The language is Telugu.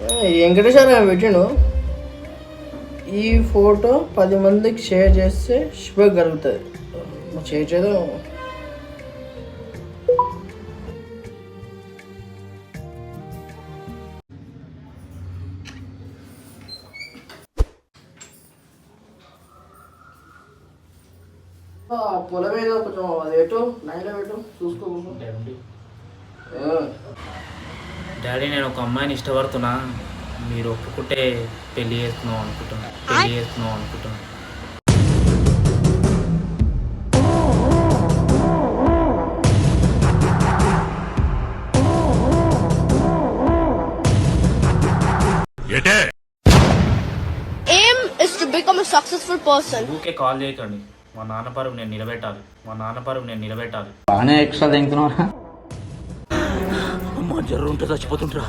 వెంకటేశ్వర పెట్టాను. ఈ ఫోటో 10 మందికి షేర్ చేస్తే శుభ కలుగుతుంది. షేర్ చేద్దాం. పొలం ఏదో కొంచెం అది పెట్టు, లైన్లో పెట్టు, చూసుకోకుండా. డాడీ నేను ఒక అమ్మాయిని ఇష్టపడుతున్నా, మీరు ఒప్పుకుంటే పెళ్లి చేస్తున్నాం అనుకుంటున్నా. Aim is to become a successful person. ఊకే కాల్ చేయకండి, మా నాన్న పరువు నేను నిలబెట్టాలి. బాగానే ఎక్స్ట్రా తింటున్నారా? అమ్మ జర్రు ఉంటే చచ్చిపోతుంటరా.